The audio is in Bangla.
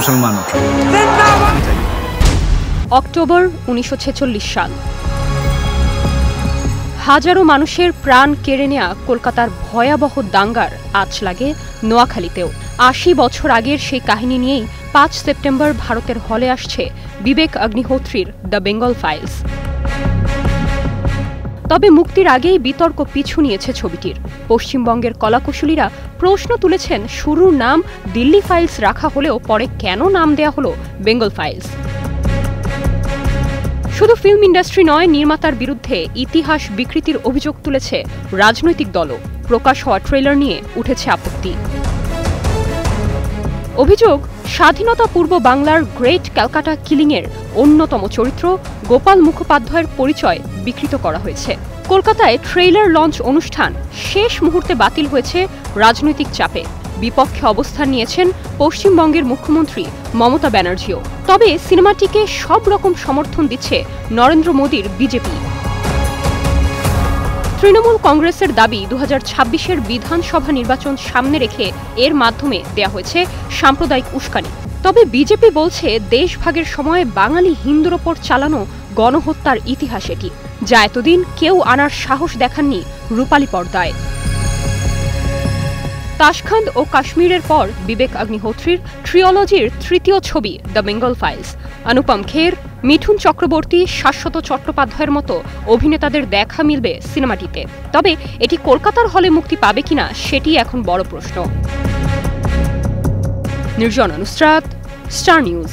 মুসলমানও। অক্টোবর 1946 সাল। হাজারো মানুষের প্রাণ কেড়ে নেয়া কলকাতার ভয়াবহ দাঙ্গার আঁচ লাগে নোয়াখালীতেও। ৮০ বছর আগের সেই কাহিনী নিয়েই ৫ সেপ্টেম্বর ভারতের হলে আসছে বিবেক অগ্নিহোত্রীর দ্য বেঙ্গল ফাইলস। তবে মুক্তির আগেই বিতর্ক পিছু নিয়েছে ছবিটির। পশ্চিমবঙ্গের কলাকুশলীরা প্রশ্ন তুলেছেন, শুরুর নাম দিল্লি ফাইলস রাখা হলেও পরে কেন নাম দেয়া হলো বেঙ্গল ফাইলস। শুধু ফিল্ম ইন্ডাস্ট্রি নয়, নির্মাতার বিরুদ্ধে ইতিহাস বিকৃতির অভিযোগ তুলেছে রাজনৈতিক দলও। প্রকাশ হওয়া ট্রেলার নিয়ে উঠেছে আপত্তি। অভিযোগ, স্বাধীনতা পূর্ব বাংলার গ্রেট ক্যালকাটা কিলিংয়ের অন্যতম চরিত্র গোপাল মুখোপাধ্যায়ের পরিচয় বিকৃত করা হয়েছে। কলকাতায় ট্রেলার লঞ্চ অনুষ্ঠান শেষ মুহূর্তে বাতিল হয়েছে রাজনৈতিক চাপে। বিপক্ষে অবস্থান নিয়েছেন পশ্চিমবঙ্গের মুখ্যমন্ত্রী মমতা ব্যানার্জিও। তবে সিনেমাটিকে সব রকম সমর্থন দিচ্ছে নরেন্দ্র মোদীর বিজেপি। তৃণমূল কংগ্রেসের দাবি, ২০২৬-এর বিধানসভা নির্বাচন সামনে রেখে এর মাধ্যমে দেয়া হয়েছে সাম্প্রদায়িক উস্কানি। তবে বিজেপি বলছে, দেশভাগের সময় বাঙালি হিন্দুর ওপর চালানো গণহত্যার ইতিহাস এটি, যা এতদিন কেউ আনার সাহস দেখাননি রূপালী পর্দায়। তাশখান্দ ও কাশ্মীরের পর বিবেক অগ্নিহোত্রীর ট্রিওলজির তৃতীয় ছবি দ্য বেঙ্গল ফাইলস। অনুপম খের, মিঠুন চক্রবর্তী, শাশ্বত চট্টোপাধ্যায়ের মতো অভিনেতাদের দেখা মিলবে সিনেমাটিতে। তবে এটি কলকাতার হলে মুক্তি পাবে কিনা সেটি এখন বড় প্রশ্ন। নির্জন নুসরাত, স্টার নিউজ।